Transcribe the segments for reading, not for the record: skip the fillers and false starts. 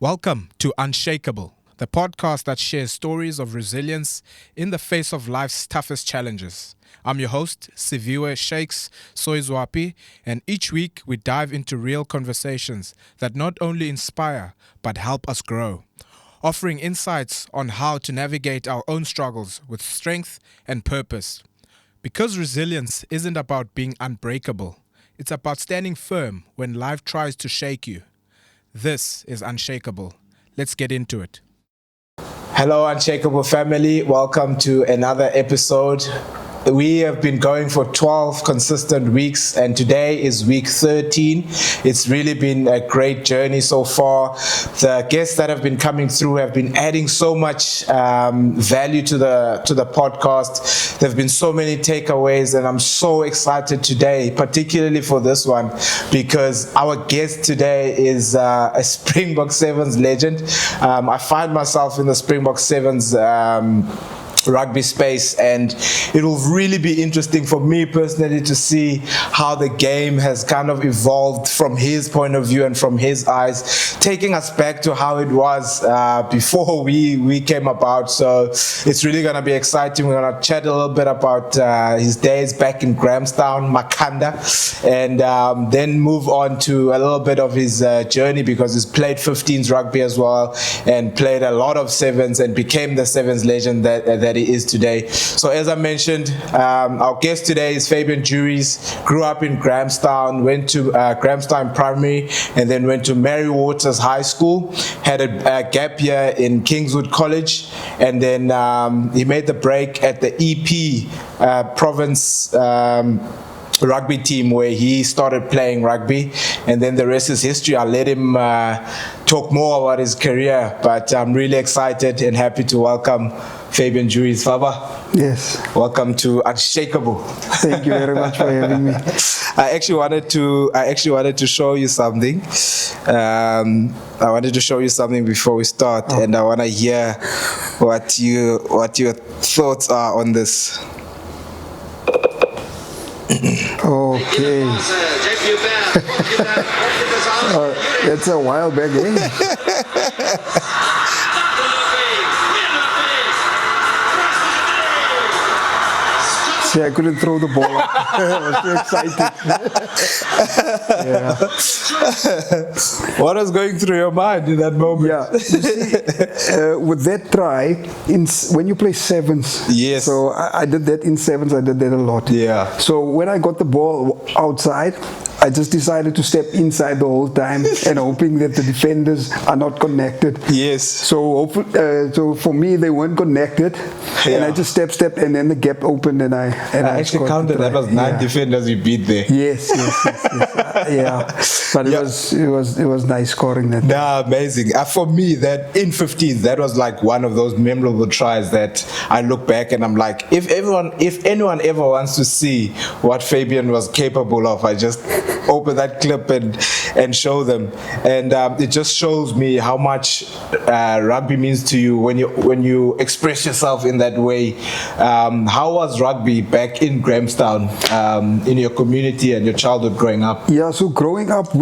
Welcome to Unshakeable, the podcast that shares stories of resilience in the face of life's toughest challenges. I'm your host, Siviwe Shakes Soizwapi, and each week we dive into real conversations that not only inspire but help us grow, offering insights on how to navigate our own struggles with strength and purpose. Because resilience isn't about being unbreakable, it's about standing firm when life tries to shake you. This is Unshakeable. Let's get into it. Hello, Unshakeable family. Welcome to another episode. We have been going for 12 consistent weeks, and today is week 13. It's really been a great journey so far. The guests that have been coming through have been adding so much value to the podcast. There have been so many takeaways, and I'm so excited today, particularly for this one, because our guest today is a Springbok Sevens legend. I find myself in the Springbok Sevens rugby space, and it will really be interesting for me personally to see how the game has kind of evolved from his point of view and from his eyes, taking us back to how it was before we came about. So it's really going to be exciting. We're going to chat a little bit about his days back in Grahamstown, Makanda, and then move on to a little bit of his journey, because he's played 15s rugby as well and played a lot of sevens and became the sevens legend that he is today. So as I mentioned, our guest today is FABIAN JURIES. Grew up in Grahamstown, went to Grahamstown Primary, and then went to Mary Waters High School. Had a gap year in Kingswood College, and then he made the break at the EP Province rugby team, where he started playing rugby, and then the rest is history. I'll let him talk more about his career, but I'm really excited and happy to welcome FABIAN JURIES. Faba, yes, welcome to Unshakeable. Thank you very much for having me. I actually wanted to show you something. I wanted to show you something before we start, and I want to hear what your thoughts are on this. Okay. That's a while back, eh? See, I couldn't throw the ball up. I was too excited. What was going through your mind in that moment? Yeah, you see, with that try, when you play sevens, yes. So I did that in sevens, I did that a lot. Yeah. So when I got the ball outside, I just decided to step inside the whole time and hoping that the defenders are not connected. Yes. So for me, they weren't connected, and I just stepped, and then the gap opened, and I actually counted. That was 9 defenders you beat there. Yes. Yeah, but it was nice scoring that. Nah, amazing. For me, that in 15, that was like one of those memorable tries that I look back and I'm like, if anyone ever wants to see what FABIAN was capable of, I just open that clip and show them, and it just shows me how much rugby means to you when you express yourself in that way. How was rugby back in Grahamstown, in your community and your childhood growing up? Yeah, so growing up,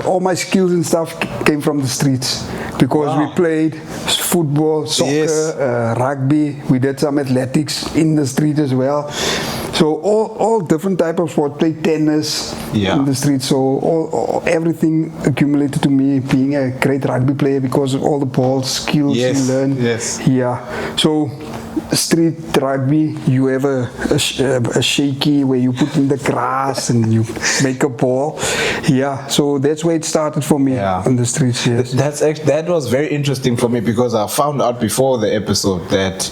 all my skills and stuff came from the streets, because we played football, soccer, yes. Rugby. We did some athletics in the street as well. So all different type of sport, played tennis in the street. So everything accumulated to me being a great rugby player, because of all the ball skills you learn. Yes. Yeah. So street rugby, you have a shaky where you put in the grass and you make a ball. Yeah. So that's where it started for me on the streets. Yes. That was very interesting for me, because I found out before the episode that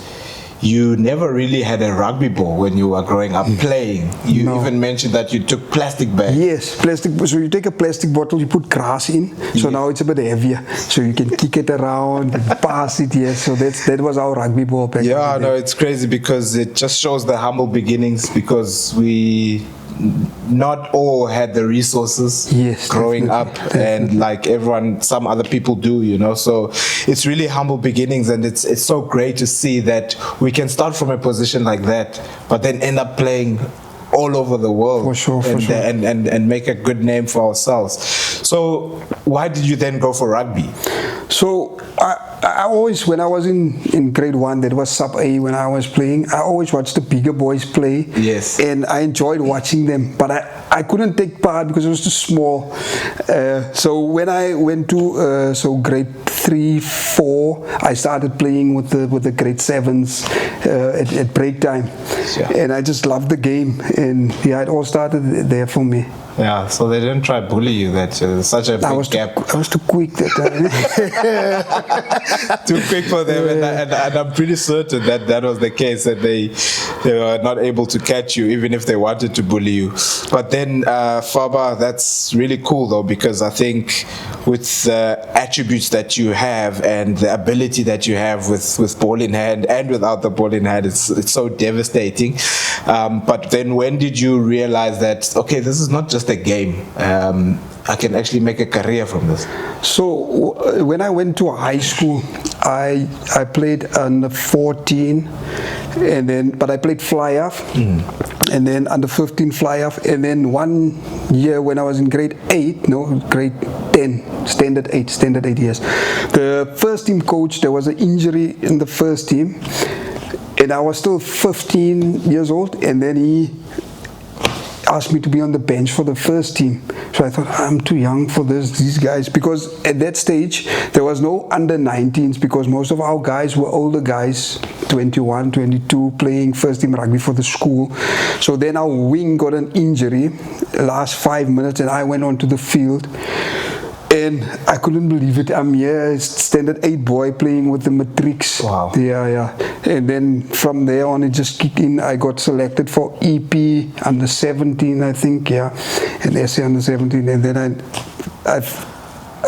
you never really had a rugby ball when you were growing up playing. You even mentioned that you took plastic bags. Yes, plastic. So you take a plastic bottle, you put grass in. So now it's a bit heavier. So you can kick it around and pass it. Yes. So that was our rugby ball back. Yeah, no, it's crazy, because it just shows the humble beginnings, because we not all had the resources growing up, and like everyone, some other people do, so it's really humble beginnings, and it's so great to see that we can start from a position like that but then end up playing all over the world. For sure, for sure. And make a good name for ourselves. So why did you then go for rugby? So I always, when I was in grade 1, that was sub A when I was playing, I always watched the bigger boys play. Yes. And I enjoyed watching them, but I couldn't take part because it was too small. So when I went to grade 3, 4, I started playing with the grade 7's at break time. Yeah. And I just loved the game, and yeah, it all started there for me. Yeah, so they didn't try to bully you that such a big gap. I was too quick that time. Too quick for them, and I'm pretty certain that was the case, that they were not able to catch you even if they wanted to bully you. But then Faba, that's really cool though, because I think with the attributes that you have and the ability that you have with ball in hand and without the ball in hand, it's so devastating. But then when did you realize that, okay, this is not just a game, I can actually make a career from this? So when I went to high school, I played under 14, but I played fly off, and then under 15 fly off, and then 1 year when I was in grade 10, standard 8 years, the first team coach, there was an injury in the first team, and I was still 15 years old, and then he asked me to be on the bench for the first team. So I thought, I'm too young for these guys, because at that stage there was no under 19s, because most of our guys were older guys, 21, 22, playing first team rugby for the school. So then our wing got an injury last 5 minutes, and I went onto the field. And I couldn't believe it. I'm here, standard 8 boy playing with the matrix. Wow. Yeah. And then from there on, it just kicked in. I got selected for EP under 17, I think, yeah, and SA under 17. And then I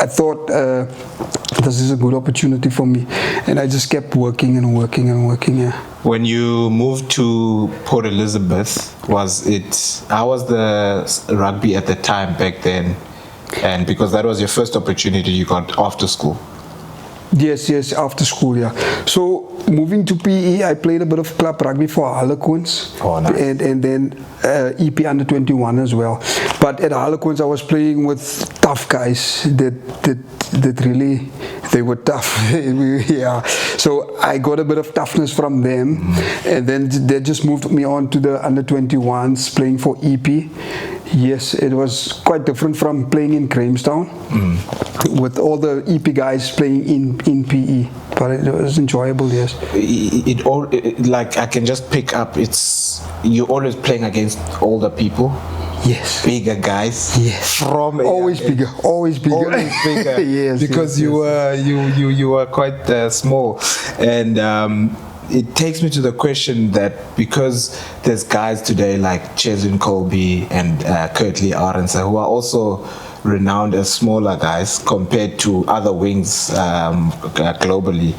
thought this is a good opportunity for me, and I just kept working. Yeah. When you moved to Port Elizabeth, how was the rugby at the time back then? And because that was your first opportunity you got after school. Yes, after school, yeah. So moving to PE, I played a bit of club rugby for Harlequins. Oh, nice. And then EP under 21 as well. But at Harlequins, I was playing with tough guys that really, they were tough. Yeah. So I got a bit of toughness from them, and then they just moved me on to the under 21s playing for EP. Yes, it was quite different from playing in Grahamstown with all the EP guys playing in PE, but it was enjoyable. Yes, like I can just pick up. You're always playing against older people. Yes, bigger guys. Yes, always bigger. Yes, because you were quite small, and. It takes me to the question that because there's guys today like Cheslin Colby and Kurtley Arendse who are also renowned as smaller guys compared to other wings globally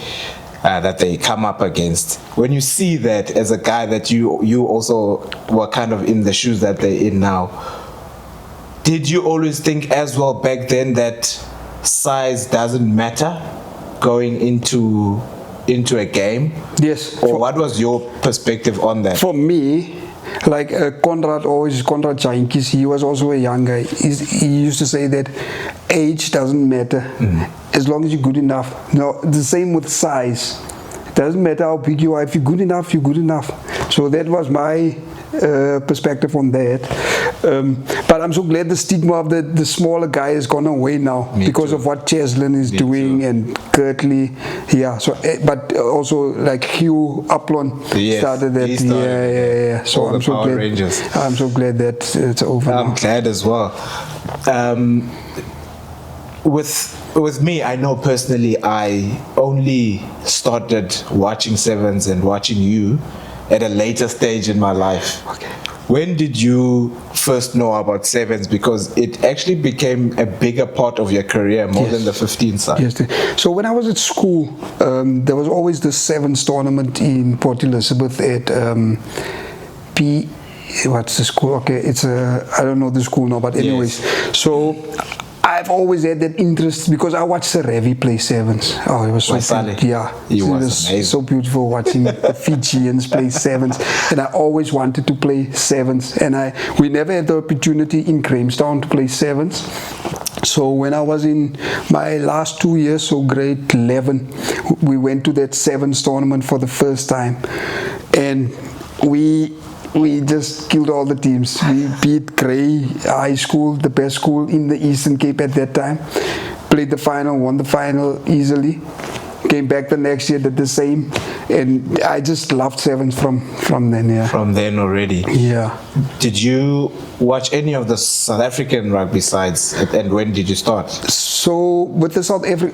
that they come up against. When you see that as a guy that you also were kind of in the shoes that they're in now, did you always think as well back then that size doesn't matter going into a game? Yes. Or what was your perspective on that? For me, like Conrad Jankis, he was also a young guy. He used to say that age doesn't matter as long as you're good enough. No, the same with size. It doesn't matter how big you are. If you're good enough, you're good enough. So that was my perspective on that. But I'm so glad the stigma of the smaller guy has gone away now because of what Cheslin is doing and Kurtley. Yeah. So, but also like Hugh Uplon started that. Yeah. So I'm so glad. Rangers. I'm so glad that it's over. I'm glad as well. With me, I know personally, I only started watching Sevens and watching you at a later stage in my life. Okay. When did you first know about Sevens? Because it actually became a bigger part of your career more than the 15 side. Yes. So when I was at school, there was always the Sevens tournament in Port Elizabeth at what's the school? Okay, it's I don't know the school now, but anyways. So I've always had that interest because I watched the Rugby play sevens. Oh, it was so beautiful. Yeah, it was so beautiful watching the Fijians play sevens, and I always wanted to play sevens, and we never had the opportunity in Grahamstown to play sevens. So when I was in my last 2 years, so grade 11, we went to that sevens tournament for the first time, and we just killed all the teams. We beat Grey High School, the best school in the Eastern Cape at that time. Played the final, won the final easily. Came back the next year, did the same, and I just loved sevens from then. Yeah. From then already. Yeah. Did you watch any of the South African rugby sides, and when did you start? So with the South Africa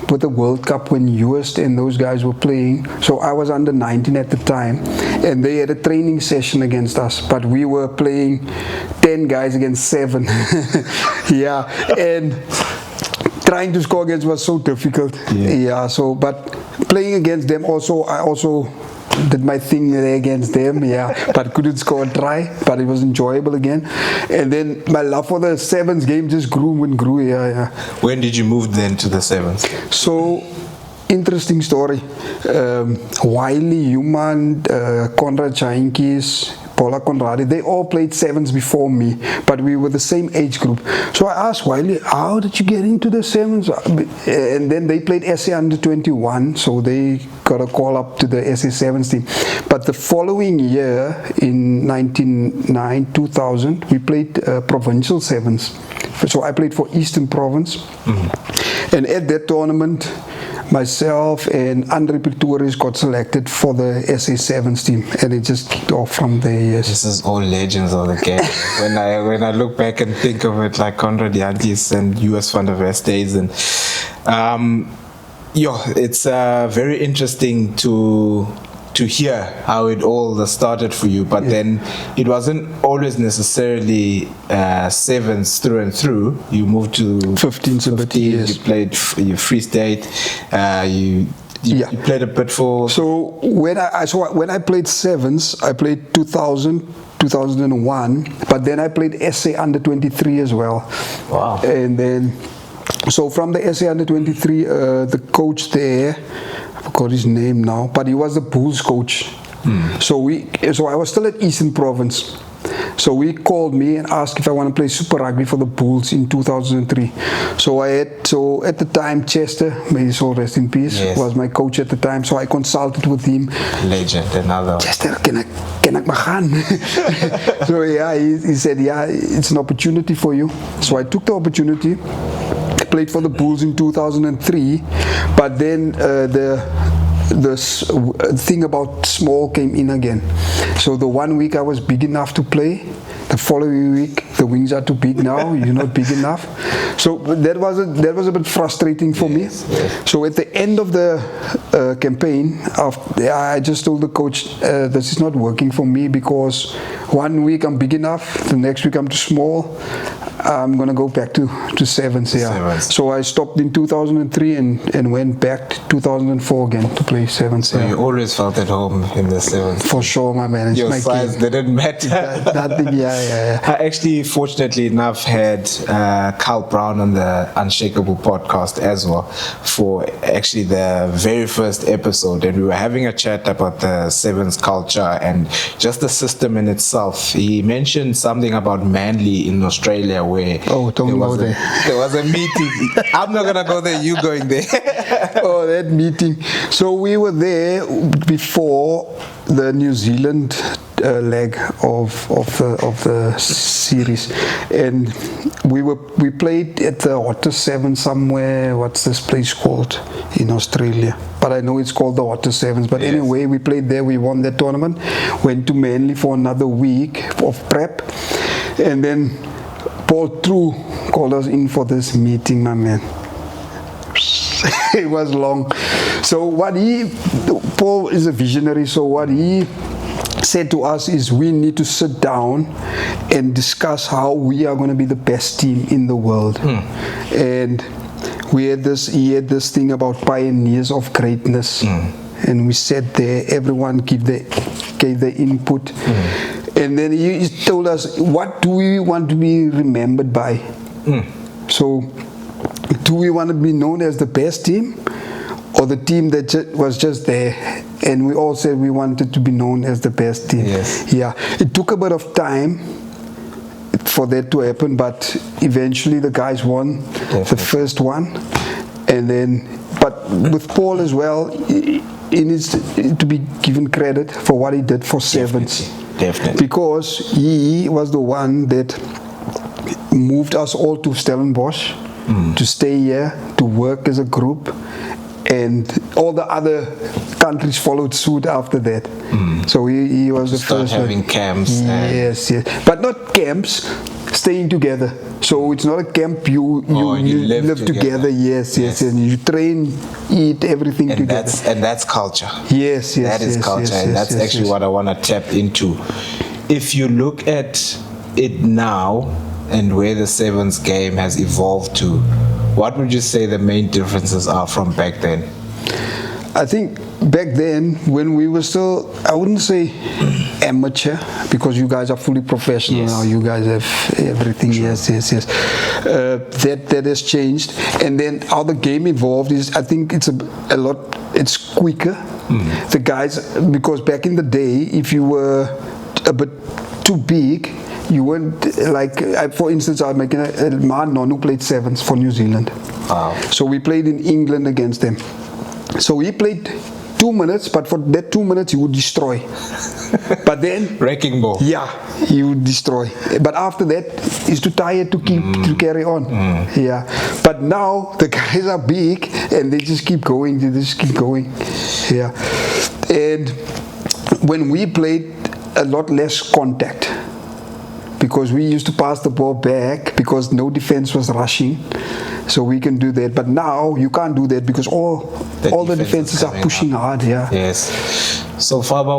with the World Cup when US and those guys were playing, so I was under 19 at the time, and they had a training session against us, but we were playing 10 guys against 7. Yeah, and trying to score against was so difficult. Yeah, so but playing against them also, I also did my thing there against them, yeah, but couldn't score a try, but it was enjoyable again. And then my love for the sevens game just grew and grew. Yeah. When did you move then to the sevens? So interesting story. Wiley, Human, Conrad Chainkies, Paula Conradi, they all played sevens before me, but we were the same age group. So I asked Wiley, how did you get into the sevens? And then they played SA under 21, so they got a call up to the SA sevens team. But the following year, in 2000, we played provincial sevens. So I played for Eastern Province. Mm-hmm. And at that tournament, myself and Andre Pretorius got selected for the SA Sevens team, and it just kicked off from there. Yes. This is all legends of the game. when I look back and think of it, like Conrad Yantis and US Van der West days, and it's very interesting to hear how it all started for you, but then it wasn't always necessarily sevens through and through. You moved to 15s. You played Free State. You played a bit for. So when I played sevens, I played 2000, 2001, but then I played SA under 23 as well. Wow. And then, so from the SA under 23, the coach there, I forgot his name now, but he was the Bulls coach. So I was still at Eastern Province. So he called me and asked if I want to play Super Rugby for the Bulls in 2003. So at the time, Chester, may his soul rest in peace, was my coach at the time. So I consulted with him. Legend, another. Chester, can I gaan? So he said, it's an opportunity for you. So I took the opportunity. I played for the Bulls in 2003, but then the thing about small came in again. So the 1 week I was big enough to play, the following week the wings are too big now, you're not big enough. So that was a bit frustrating for me. So at the end of the campaign, I just told the coach, this is not working for me, because 1 week I'm big enough, the next week I'm too small. I'm going to go back to sevens. So I stopped in 2003 and went back to 2004 again to play sevens. So you always felt at home in the sevens? For sure, my man. It's your my size didn't matter. Nothing, I actually, fortunately enough, had Carl Brown on the Unshakeable podcast as well for actually the very first episode, and we were having a chat about the sevens culture and just the system in itself. He mentioned something about Manly in Australia, where there was a meeting. I'm not gonna go there, you going there. That meeting. So we were there before the New Zealand leg of the series, and we played at the Otter 7 somewhere. What's this place called in Australia? But I know it's called the Otter 7s. But anyway, we played there. We won that tournament. Went to Manly for another week of prep, and then Paul True called us in for this meeting, my man. It was long. So Paul is a visionary, so what he said to us is, we need to sit down and discuss how we are going to be the best team in the world. And he had this thing about pioneers of greatness. And we sat there, everyone gave the input. And then he told us, what do we want to be remembered by? So, do we want to be known as the best team, or the team that was just there? And we all said we wanted to be known as the best team. Yes. Yeah, it took a bit of time for that to happen, but eventually the guys won the first one. And then, but with Paul as well, he needs to be given credit for what he did for Sevens. Definitely. Because he was the one that moved us all to Stellenbosch, to stay here, to work as a group, and all the other countries followed suit after that. So he was the first having one. camps. Yes, yes, but not camps, staying together. So it's not a camp. You live together. Yes, and you train, eat everything together. And that's culture. Yes, that is culture, and that's actually what I want to tap into. If you look at it now and where the Sevens game has evolved to, what would you say the main differences are from back then? I think back then, when we were still, I wouldn't say amateur, because you guys are fully professional now. You guys have everything. Sure. Yes. That has changed. And then how the game evolved is, I think it's a lot. It's quicker. The guys, because back in the day, if you were a bit too big, you weren't like. For instance, I'm making a man who played sevens for New Zealand. Wow. So we played in England against them. So he played 2 minutes, but for that 2 minutes he would destroy. But then wrecking ball. Yeah, he would destroy. But after that, he's too tired to keep to carry on. Yeah. But now the guys are big and they just keep going. Yeah. And when we played, a lot less contact, because we used to pass the ball back because no defense was rushing. So we can do that, but now you can't do that because all the defenses are pushing hard. Yeah. Yes. So Faba,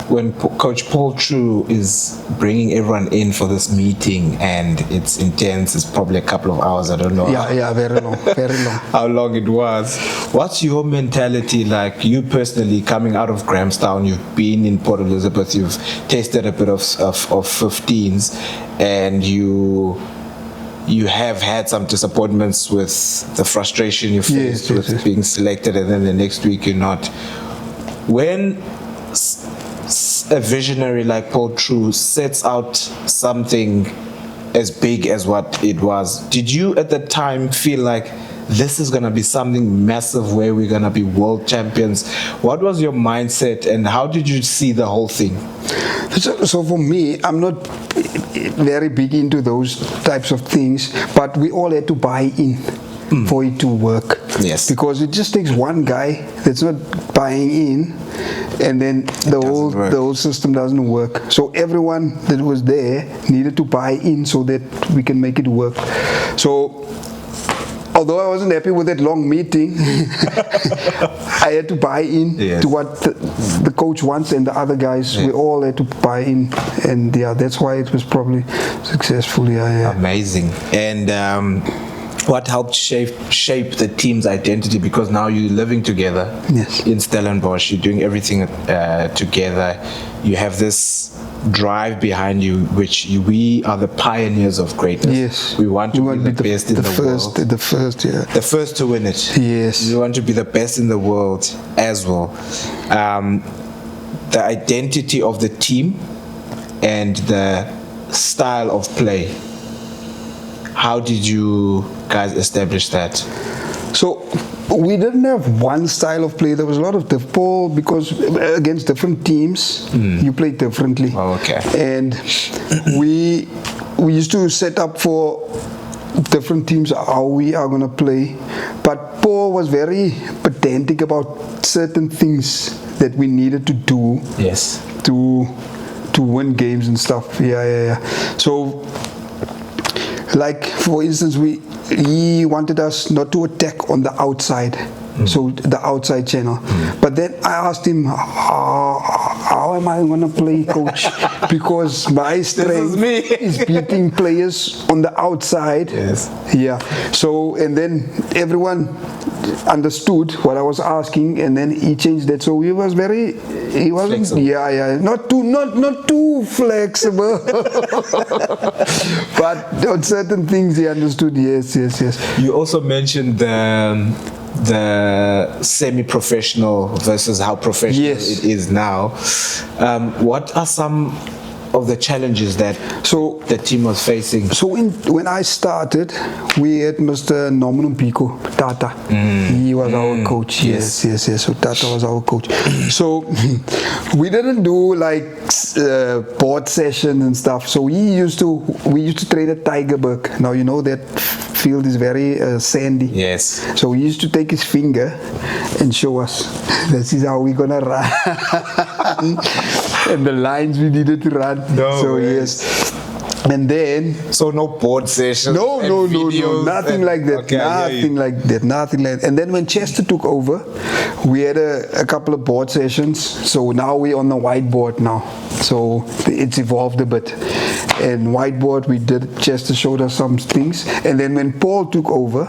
when Coach Paul True is bringing everyone in for this meeting and it's intense, it's probably a couple of hours. I don't know. Yeah, very long. How long it was. What's your mentality like? You personally, coming out of Grahamstown, you've been in Port Elizabeth, you've tasted a bit of 15s, and you have had some disappointments with the frustration you faced with being selected, and then the next week you're not. When a visionary like Paul True sets out something as big as what it was, did you at the time feel like this is going to be something massive where we're going to be world champions? What was your mindset and how did you see the whole thing? So for me, I'm not very big into those types of things, but we all had to buy in for it to work. Yes. Because it just takes one guy that's not buying in, and then the whole system doesn't work. So everyone that was there needed to buy in so that we can make it work. So although I wasn't happy with that long meeting, I had to buy in to what the coach wants, and the other guys, we all had to buy in, and that's why it was probably successful. Amazing. And what helped shape the team's identity? Because now you're living together in Stellenbosch, you're doing everything together. You have this drive behind you, we are the pioneers of greatness. Yes. We want to be the best in the world. The first to win it. Yes. We want to be the best in the world as well. The identity of the team and the style of play. How did you guys establish that? So we didn't have one style of play. There was a lot of ball, because against different teams, you play differently. Oh, okay. And we used to set up for different teams how we are going to play. But Paul was very pedantic about certain things that we needed to do. Yes. To win games and stuff. So, like for instance, he wanted us not to attack on the outside, so the outside channel. But then I asked him, how am I going to play, coach? Because my strength is beating players on the outside. Yes. Yeah. So, and then everyone understood what I was asking, and then he changed that. So he wasn't Flexible. not too flexible, but on certain things he understood. Yes. You also mentioned the semi-professional versus how professional it is now. What are some of the challenges that the team was facing? So when I started, we had Mr. Norman Pico, Tata. He was our coach. Yes. So Tata was our coach. So we didn't do like board sessions and stuff. So we used to train at Tigerberg. Now you know that field is very sandy. Yes. So he used to take his finger and show us, this is how we're gonna run. And the lines we needed to run. Yes. And then no board sessions. No, nothing like that. Okay, Nothing like that. And then when Chester took over, we had a couple of board sessions. So now we're on the whiteboard now. So it's evolved a bit. And whiteboard Chester showed us some things. And then when Paul took over,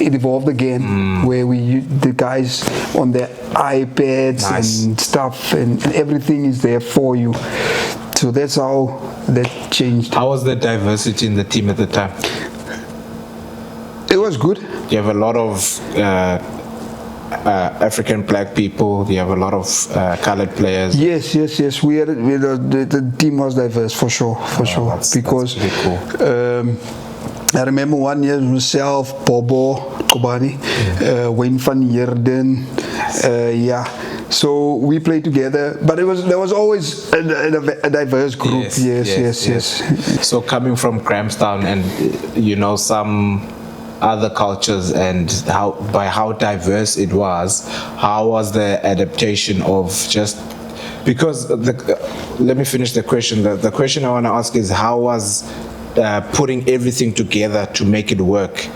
it evolved again, where the guys on their iPads and stuff, and everything is there for you. So that's how that changed. How was the diversity in the team at the time? It was good. You have a lot of African black people. You have a lot of colored players. Yes. The team was diverse for sure. Because that's really cool. I remember one year myself, Bobo Kobani, Wayne van Heerden, So we played together, but there was always a diverse group. Yes. So coming from Grahamstown and some other cultures and how diverse it was, how was the adaptation of just because let me finish the question. The question I want to ask is how was putting everything together to make it work,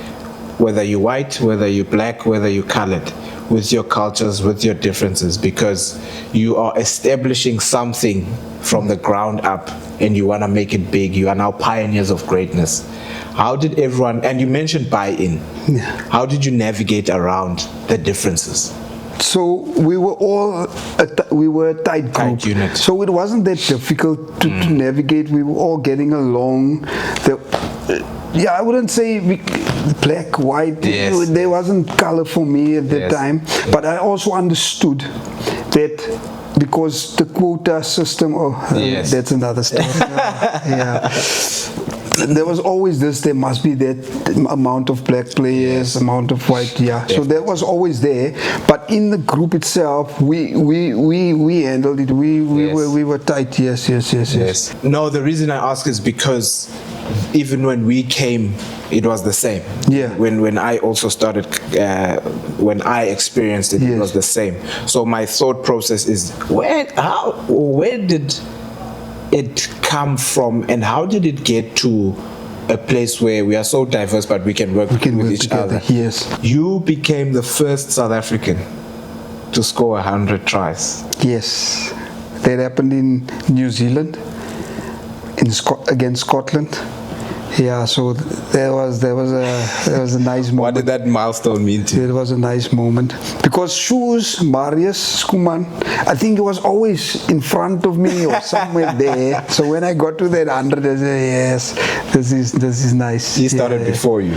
whether you're white, whether you're black, whether you're colored, with your cultures, with your differences, because you are establishing something from the ground up and you want to make it big. You are now pioneers of greatness. How did everyone, and you mentioned buy-in, how did you navigate around the differences? So we were all a tight group. Tight unit. So it wasn't that difficult to navigate. We were all getting along. I wouldn't say black, white. Yes. There wasn't color for me at that time. But I also understood that because the quota system, that's another story. There was always there must be that amount of black players, amount of white, So that was always there. But in the group itself, we handled it. We were tight. Yes. No, the reason I ask is because even when we came, it was the same. Yeah. When I also started, when I experienced it, it was the same. So my thought process is, where did it come from, and how did it get to a place where we are so diverse but we can work with each together. other? Yes. You became the first South African to score 100 tries. Yes. That happened in New Zealand, against Scotland. So there was a nice moment. What did that milestone mean to you? It was a nice moment because Marius Skuman, I think it was always in front of me or somewhere there. So when I got to that 100, I said, yes, this is nice. He started before you.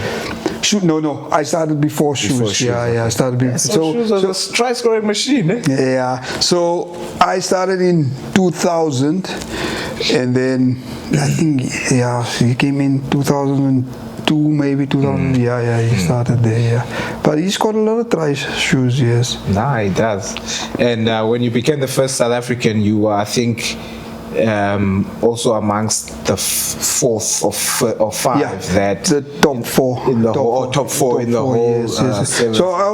No, I started before Shoes. I started before. So Shoes was a try scoring machine, eh? Yeah. So I started in 2000, and then I think he came in 2002, maybe 2000. He started there. But he scored a lot of tries, Shoes. Yes. Nah, he does. And when you became the first South African, you were, I think, also amongst the fourth or five that the top four in the whole top four in the whole. Yes. So I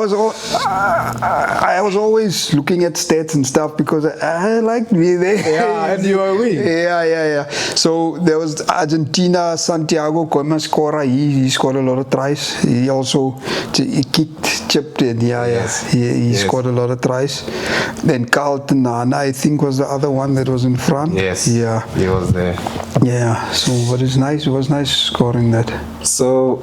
was always looking at stats and stuff because I liked me there. Yeah, and you were winning. Yeah. So there was Argentina, Santiago Comascora. He scored a lot of tries. He also chipped in. He scored a lot of tries. Then Carlton Nana, I think, was the other one that was in front. Yes. Yeah. He was there. Yeah. So, but it's nice. It was nice scoring that. So,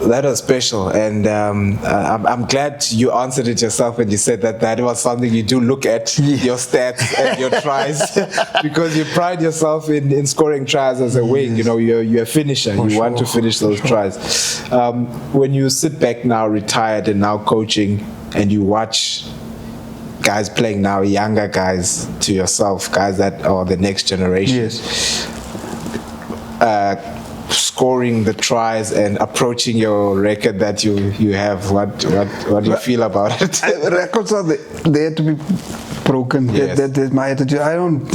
That was special, and I'm glad you answered it yourself when you said that was something you do look at, your stats and your tries, because you pride yourself in scoring tries as a wing. You know, you're a finisher. You want to finish those tries. When you sit back now, retired and now coaching, and you watch guys playing now, younger guys to yourself, guys that are the next generation. Yes. Scoring the tries and approaching your record that you have, what do you feel about it? Records are there to be broken. Yes. That's my attitude. I don't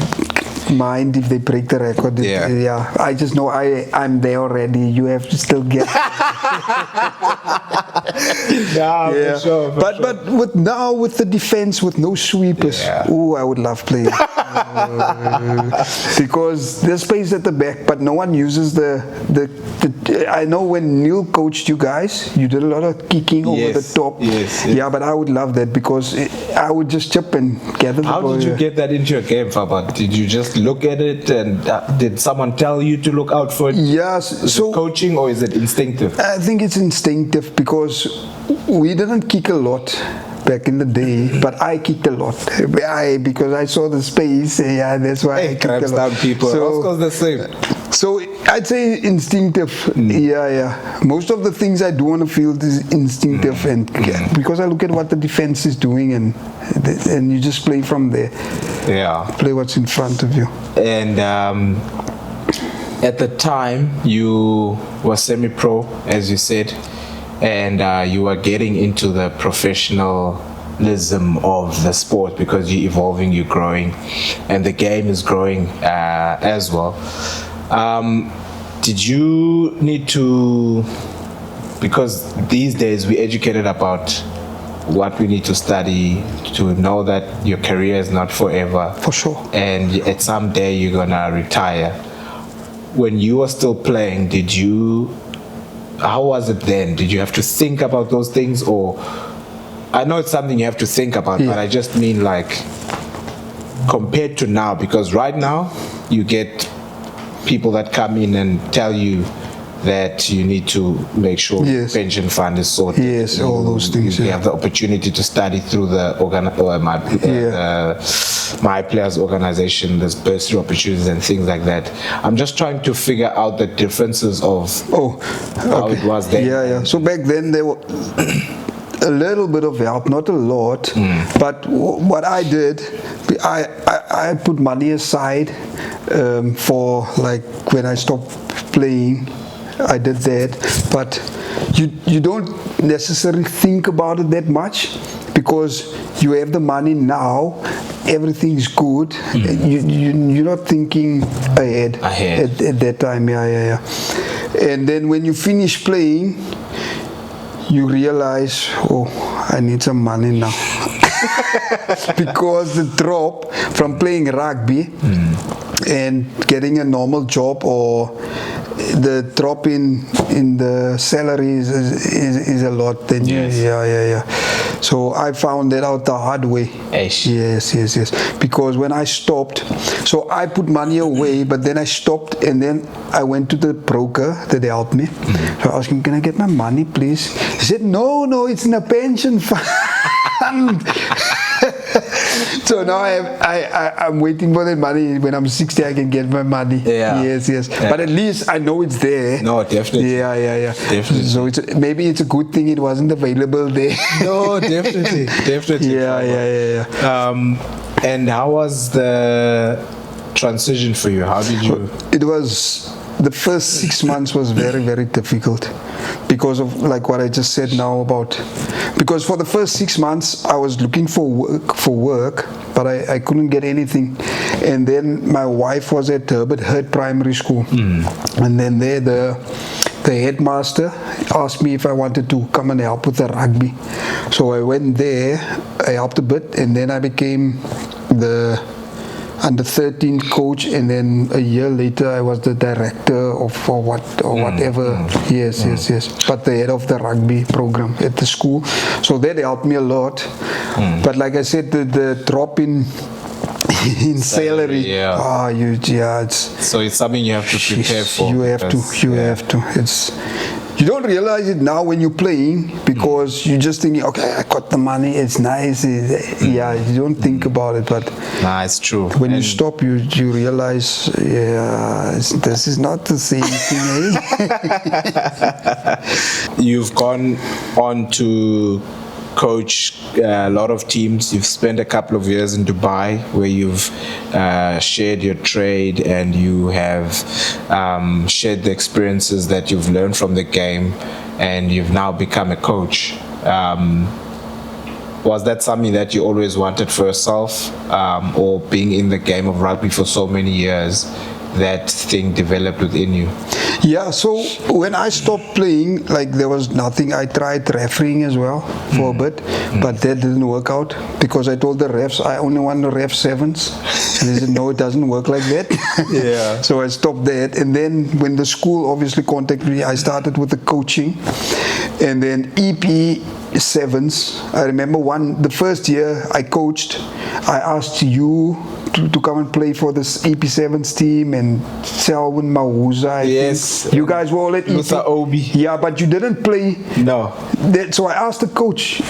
mind if they break the record. Yeah. I just know I'm there already. You have to still get. For sure. But with the defense with no sweepers, I would love playing. Because there's space at the back, but no one uses the I know when Neil coached you guys, you did a lot of kicking over the top. Yes. Yeah, but I would love that because I would just chip and gather the ball. How did you get that into your game, Faba? Did you just look at it, and did someone tell you to look out for it? Yes. Is it coaching or is it instinctive? I think it's instinctive because we didn't kick a lot back in the day, but I kicked a lot. Because I saw the space. That's why I kicked a lot. Grahamstown people. So, the same. So I'd say instinctive. Most of the things I do on the field is instinctive, and because I look at what the defense is doing, and you just play from there. Yeah. Play what's in front of you. And at the time, you were semi-pro, as you said, and you were getting into the professionalism of the sport because you're evolving, you're growing, and the game is growing as well. Did you need to, because these days we're educated about what we need to study to know that your career is not forever. For sure. And at some day you're gonna retire. When you were still playing, how was it then? Did you have to think about those things, or I know it's something you have to think about, but I just mean like compared to now, because right now you get people that come in and tell you that you need to make sure the pension fund is sorted. Yes, all those things. You have the opportunity to study through the My Players organization. There's bursary opportunities and things like that. I'm just trying to figure out the differences of how it was then. So back then there were a little bit of help, not a lot, but what I did, I put money aside for like when I stopped playing. I did that, but you don't necessarily think about it that much because you have the money now, everything's good. You're not thinking ahead. At that time. And then when you finish playing, you realize, I need some money now. Because the drop from playing rugby and getting a normal job, or the drop in the salary is a lot. Then so I found that out the hard way. Yes. Because when I stopped, so I put money away, but then I stopped, and then I went to the broker that helped me. So I asked him, "Can I get my money, please?" He said, "No, it's in a pension fund." So now I'm waiting for the money. When I'm 60, I can get my money. Yes. But at least I know it's there. No, definitely. Yeah. Definitely. So maybe it's a good thing it wasn't available there. No, definitely. Yeah. And how was the transition for you? How did you? It was. The first 6 months was very, very difficult because of like what I just said now about, because for the first 6 months I was looking for work, but I couldn't get anything. And then my wife was at Herbert Primary School, and then there the headmaster asked me if I wanted to come and help with the rugby. So I went there, I helped a bit, and then I became the under 13 coach, and then a year later I was the director or whatever. Yes. But the head of the rugby program at the school. So that helped me a lot. But like I said, the drop in salary. So it's something you have to prepare for. You have to. You don't realize it now when you're playing because you're just thinking, okay, I got the money, it's nice. Yeah, you don't think about it, but it's true. When you stop, you realize, this is not the same thing. You've gone on to coach a lot of teams. You've spent a couple of years in Dubai where you've shared your trade and you have shared the experiences that you've learned from the game, and you've now become a coach. Was that something that you always wanted for yourself, or being in the game of rugby for so many years, that thing developed within you? Yeah, so when I stopped playing, like there was nothing. I tried refereeing as well for a bit, but that didn't work out because I told the refs I only want to ref 7's. And they said, no, it doesn't work like that. Yeah. So I stopped that. And then when the school obviously contacted me, I started with the coaching. And then EP 7's, I remember the first year I coached, I asked you to come and play for this EP 7's team, and Selwyn Mahuza. Yes. You guys were all at EP. Luther Obi. Yeah, but you didn't play. No. So I asked the coach,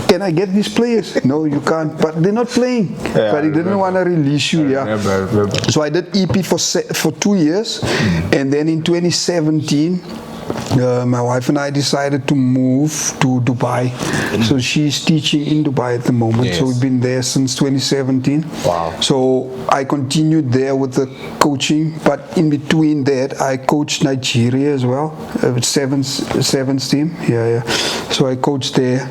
can I get these players? No, you can't. But they're not playing. Yeah, but he didn't want to release you. I remember. So I did EP for 2 years, and then in 2017. My wife and I decided to move to Dubai. So she's teaching in Dubai at the moment. Yes. So we've been there since 2017. Wow. So I continued there with the coaching, but in between that I coached Nigeria as well, with 7's team. Yeah. So I coached there.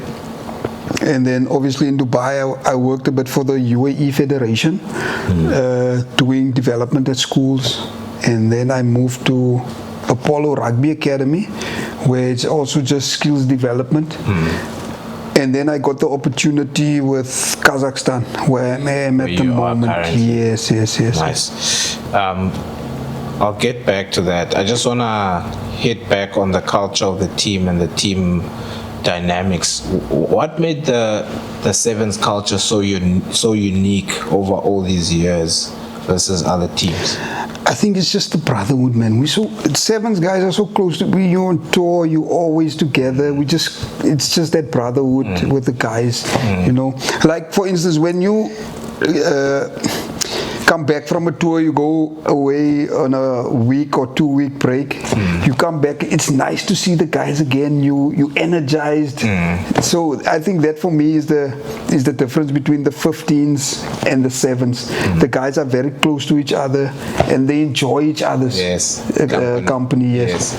And then obviously in Dubai I worked a bit for the UAE Federation, doing development at schools. And then I moved to Apollo Rugby Academy, where it's also just skills development. And then I got the opportunity with Kazakhstan, where I am at the moment. Yes. Nice. I'll get back to that. I just want to hit back on the culture of the team and the team dynamics. What made the 7's culture so unique over all these years versus other teams? I think it's just the brotherhood, man. 7's guys are so close. You're on tour, you're always together. It's just that brotherhood with the guys, you know. Like for instance, when you come back from a tour, you go away on a week or 2 week break. You come back, it's nice to see the guys again. You energized. So I think that for me is the difference between the 15s and the 7's. The guys are very close to each other and they enjoy each other's company. Yes.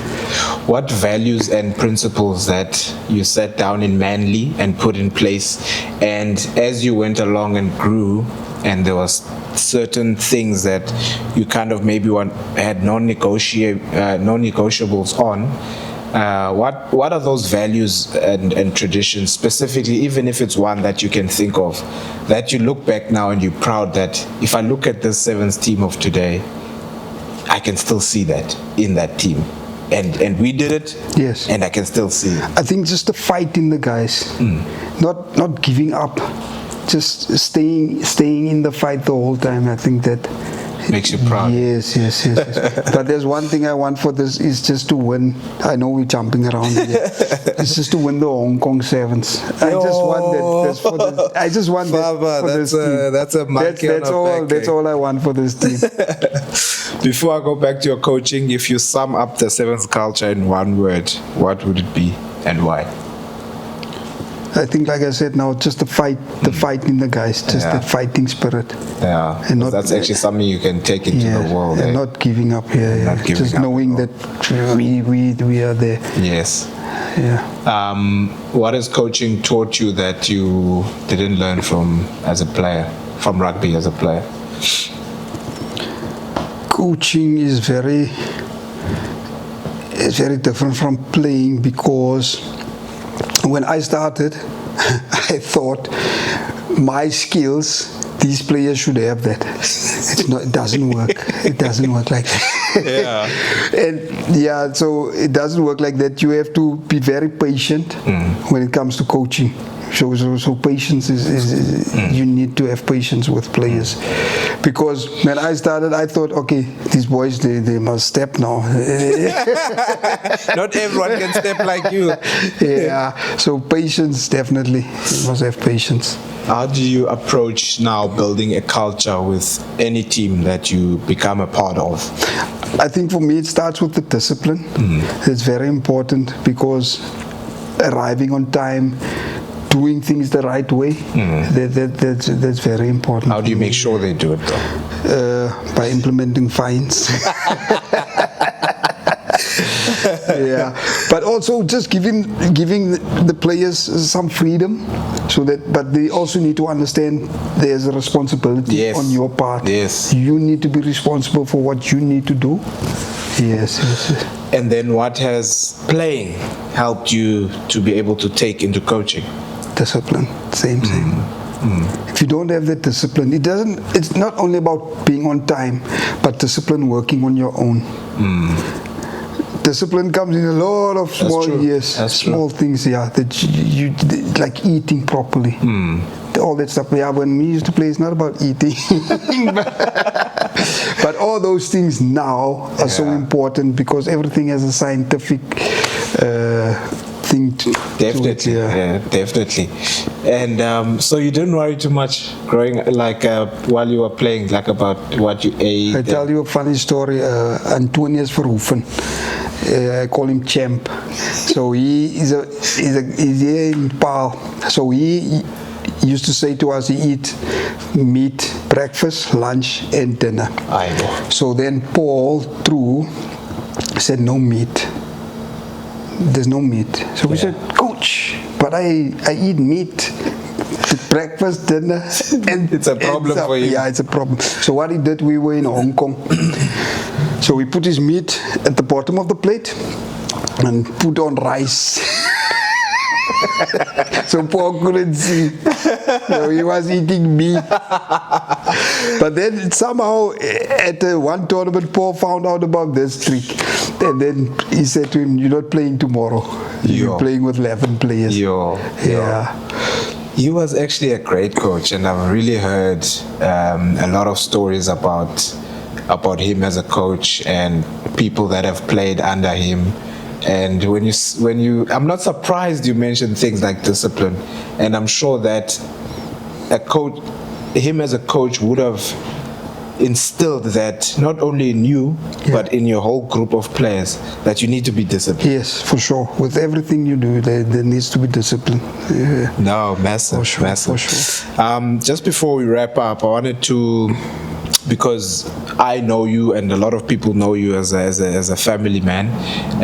What values and principles that you set down in Manly and put in place, and as you went along and grew, and there was certain things that you kind of maybe had non-negotiables on, what are those values and traditions specifically, even if it's one that you can think of, that you look back now and you're proud that if I look at the 7's team of today, I can still see that in that team, and we did it. Yes. And I can still see it. I think just the fight in the guys, not giving up, just staying in the fight the whole time. I think that makes you proud. Yes. But there's one thing I want for this is just to win. I know we're jumping around here. It's just to win the Hong Kong 7's. I just want that. I just want that for this team. That's all I want for this team. Before I go back to your coaching, if you sum up the 7's culture in one word, what would it be and why? I think, like I said now, just the fight in the guys, just the fighting spirit. Yeah, and that's actually something you can take into the world. And not giving up. Just knowing that we are there. Yes. Yeah. What has coaching taught you that you didn't learn from rugby as a player? Coaching is very different from playing, because when I started, I thought my skills, these players should have that. It doesn't work. It doesn't work like that. Yeah. And Yeah, so it doesn't work like that. You have to be very patient when it comes to coaching. So patience is you need to have patience with players, because when I started, I thought, okay, these boys they must step now. Not everyone can step like you. Yeah, so patience, definitely, you must have patience. How do you approach now building a culture with any team that you become a part of? I think for me it starts with the discipline. It's very important, because arriving on time, doing things the right way, that's very important. How do you make sure they do it though? By implementing fines. Yeah, but also just giving the players some freedom, so that, but they also need to understand there's a responsibility on your part. Yes, you need to be responsible for what you need to do. Yes. And then what has playing helped you to be able to take into coaching? Discipline. Same. If you don't have that discipline, it's not only about being on time, but discipline working on your own. Discipline comes in a lot of small things, that you like eating properly. All that stuff. Yeah, when we used to play, it's not about eating. But all those things now are so important, because everything has a scientific thing to definitely it, definitely. And so you didn't worry too much growing, like while you were playing, like about what you ate? I tell you a funny story. Antonius Verhoeven, I call him Champ. So he's here in Paarl. So he used to say to us, he eat meat breakfast, lunch and dinner. I know. So then Paul through said no meat. There's no meat. So we said, Coach, but I eat meat, breakfast, dinner, and it's a problem for you. Yeah, it's a problem. So what he did, we were in Hong Kong. So we put his meat at the bottom of the plate and put on rice. So Paul couldn't see. So he was eating meat. But then somehow at one tournament, Paul found out about this trick. And then he said to him, you're not playing tomorrow. You're playing with 11 players. Yeah. He was actually a great coach, and I've really heard a lot of stories about him as a coach and people that have played under him. And when you, I'm not surprised you mentioned things like discipline, and I'm sure that him as a coach would have instilled that not only in you, but in your whole group of players, that you need to be disciplined. Yes, for sure. With everything you do, there needs to be discipline. Yeah. No, massive, massive. For sure. Just before we wrap up, I wanted to, because I know you and a lot of people know you as a family man,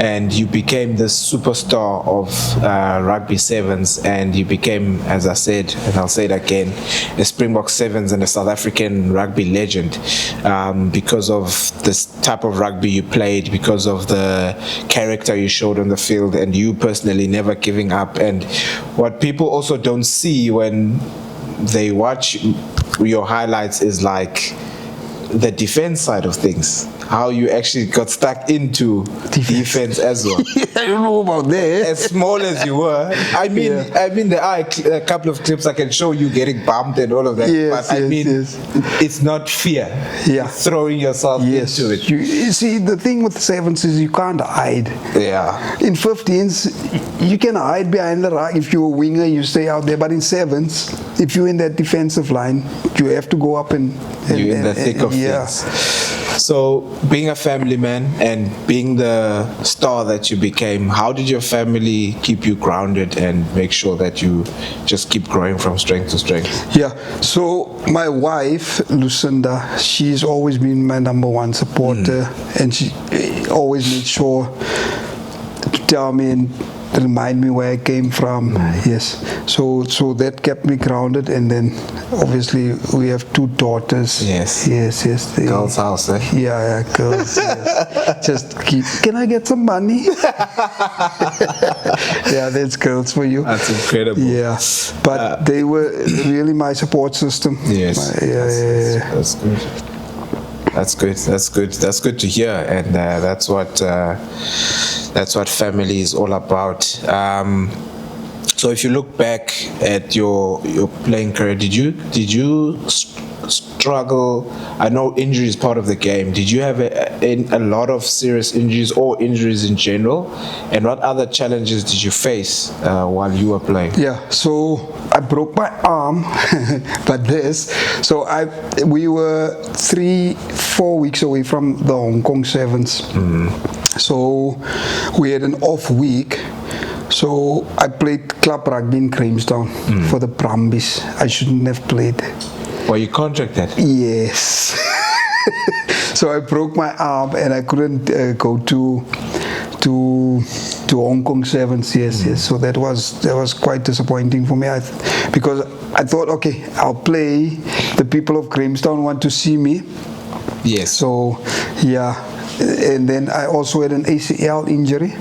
and you became the superstar of Rugby Sevens, and you became, as I said, and I'll say it again, a Springbok Sevens and a South African rugby legend, because of this type of rugby you played, because of the character you showed on the field, and you personally never giving up. And what people also don't see when they watch your highlights is like the defense side of things, how you actually got stuck into defense as well. I don't know about that. As small as you were, I mean, there are a couple of clips I can show you getting bumped and all of that. Yes, but it's not fear. Yeah, it's throwing yourself into it. You see, the thing with sevens is you can't hide. Yeah. In 15s, you can hide behind the ruck. If you're a winger, you stay out there. But in sevens, if you're in that defensive line, you have to go up and you're in the thick of things. So, being a family man and being the star that you became, how did your family keep you grounded and make sure that you just keep growing from strength to strength? Yeah, so my wife, Lucinda, she's always been my number one supporter, and she always made sure to tell me and remind me where I came from. Yes, so that kept me grounded. And then obviously we have 2 daughters. Yes. Girls' house, eh? Yeah, girls. Yes. Just can I get some money? Yeah, that's girls for you. That's incredible. Yeah, but they were really my support system. Yes. That's good. That's good. That's good to hear, and that's what family is all about. So if you look back at your playing career, did you struggle? I know injury is part of the game. Did you have a lot of serious injuries or injuries in general? And what other challenges did you face while you were playing? Yeah, so I broke my arm, we were 3-4 weeks away from the Hong Kong Sevens. So we had an off week. So I played club rugby in Grahamstown for the Brumbies. I shouldn't have played. Were you contracted? Yes. So I broke my arm and I couldn't go to Hong Kong Sevens. Yes. So that was quite disappointing for me. Because I thought, okay, I'll play. The people of Grahamstown want to see me. Yes. So yeah, and then I also had an ACL injury.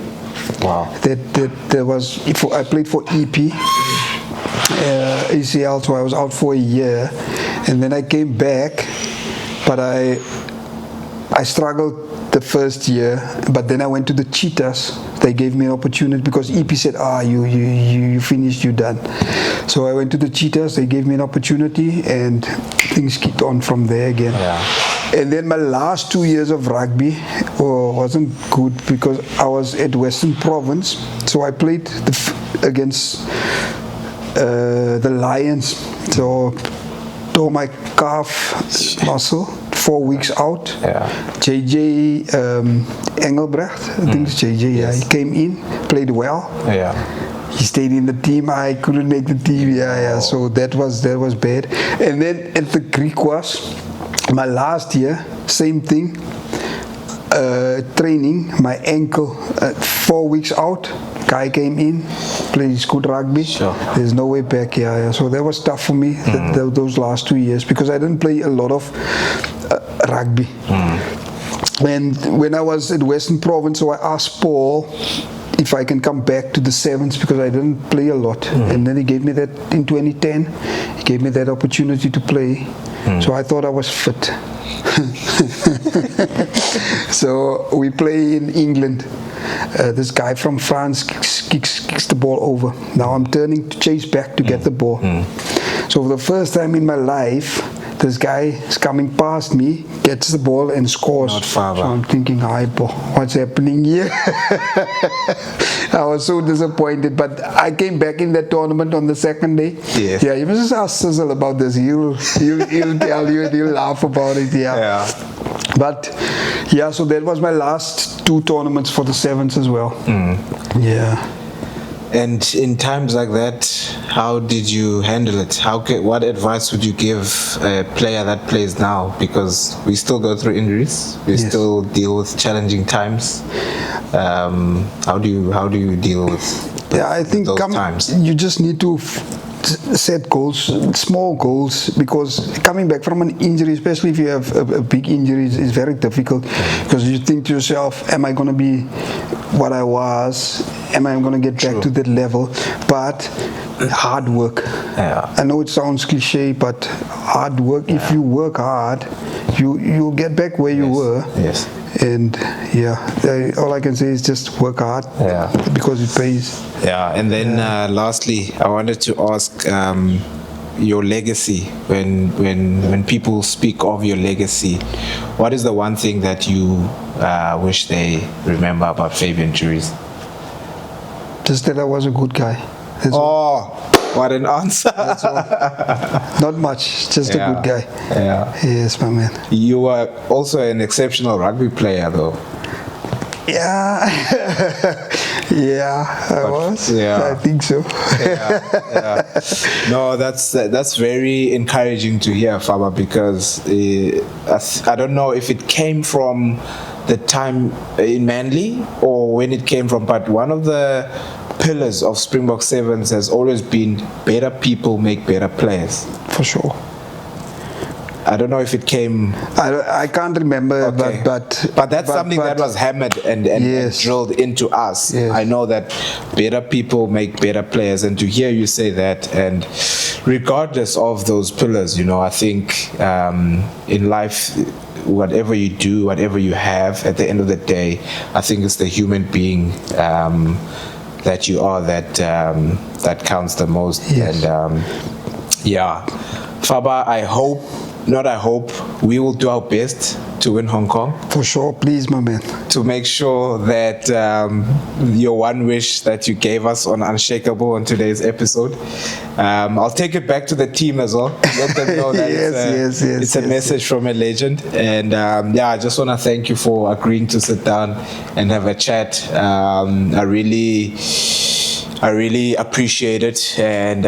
Wow. That was, I played for EP, ACL, so I was out for a year, and then I came back, but I struggled the first year, but then I went to the Cheetahs. They gave me an opportunity because EP said, you finished, you done. So I went to the Cheetahs, they gave me an opportunity, and things kicked on from there again. Yeah. And then my last 2 years of rugby wasn't good because I was at Western Province, so I played against the Lions. So tore my calf muscle, 4 weeks out. Yeah. JJ Engelbrecht, I think it's JJ. Yes. Yeah, he came in, played well. Yeah. He stayed in the team. I couldn't make the team. Yeah. So that was bad. And then at the Greek was my last year, same thing. Training, my ankle, 4 weeks out. Guy came in, plays good rugby. Sure. There's no way back. Yeah. So that was tough for me those last 2 years because I didn't play a lot of rugby. And when I was at Western Province, so I asked Paul if I can come back to the Sevens because I didn't play a lot. And then he gave me that in 2010. He gave me that opportunity to play. So I thought I was fit. So we play in England. This guy from France kicks the ball over. Now I'm turning to chase back to get the ball. So for the first time in my life, this guy is coming past me, gets the ball and scores. Not far, so I'm thinking, what's happening here? I was so disappointed, but I came back in that tournament on the second day. Yes. Yeah, you must just ask Sizzle about this. He'll tell you, he'll laugh about it. Yeah. But yeah, so that was my last 2 tournaments for the Sevens as well. Yeah. And in times like that, how did you handle it? What advice would you give a player that plays now? Because we still go through injuries, we still deal with challenging times. How do you deal with I think those times? You just need to set goals, small goals, because coming back from an injury, especially if you have a big injury, is very difficult because you think to yourself, am I going to be what I was? Am I going to get back to that level? But hard work. Yeah. I know it sounds cliche, but hard work. If you work hard, you'll get back where you were. Yes. And all I can say is just work hard. Yeah. Because it pays. Yeah. And then lastly, I wanted to ask your legacy. When people speak of your legacy, what is the one thing that you wish they remember about Fabian JURIES? Just that I was a good guy. What an answer. That's all. Not much, just a good guy. Yeah. Yes, my man. You were also an exceptional rugby player, though. Yeah. I was. Yeah. I think so. No, that's very encouraging to hear, Faba, because I don't know if it came from the time in Manly or when it came from, but one of the pillars of Springbok Sevens has always been better people make better players. For sure. I don't know if it came. I can't remember, okay. but that's something that was hammered and drilled into us. Yes. I know that better people make better players, and to hear you say that, and regardless of those pillars, I think in life whatever you do, whatever you have, at the end of the day, I think it's the human being that you are that counts the most. Yes. And yeah, Faba, we will do our best to win Hong Kong. For sure, please, my man. To make sure that your one wish that you gave us on Unshakeable on today's episode, I'll take it back to the team as well. Let them know that it's a message from a legend. And yeah, I just want to thank you for agreeing to sit down and have a chat. I really appreciate it, and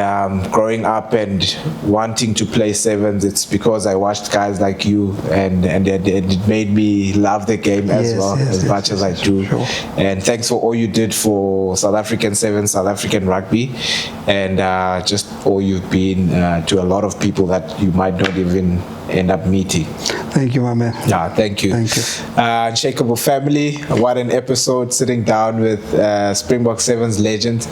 growing up and wanting to play sevens, it's because I watched guys like you, and it made me love the game as much as I do. Sure. And thanks for all you did for South African sevens, South African rugby, and just all you've been to a lot of people that you might not even end up meeting. Thank you, my man. Yeah, thank you. Thank you. Unshakeable family, what an episode, sitting down with Springbok Sevens legend,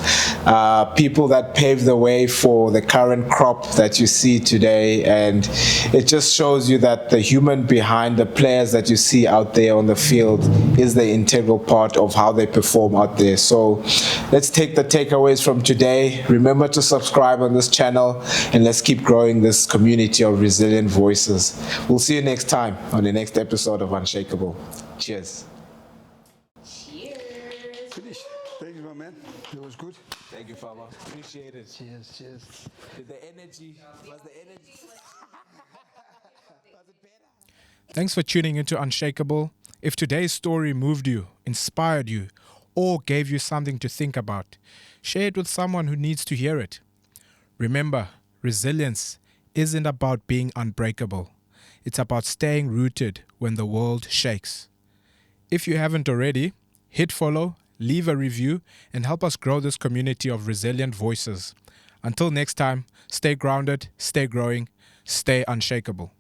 people that paved the way for the current crop that you see today. And it just shows you that the human behind the players that you see out there on the field is the integral part of how they perform out there. So let's take the takeaways from today. Remember to subscribe on this channel, and let's keep growing this community of resilient voices. We'll see you next time on the next episode of Unshakeable. Cheers. Cheers. Finish. Thank you, my man. It was good. Thank you, Faba. Appreciate it. Cheers, cheers. Thanks for tuning into Unshakeable. If today's story moved you, inspired you, or gave you something to think about, share it with someone who needs to hear it. Remember, resilience isn't about being unbreakable. It's about staying rooted when the world shakes. If you haven't already, hit follow, leave a review, and help us grow this community of resilient voices. Until next time, stay grounded, stay growing, stay unshakable.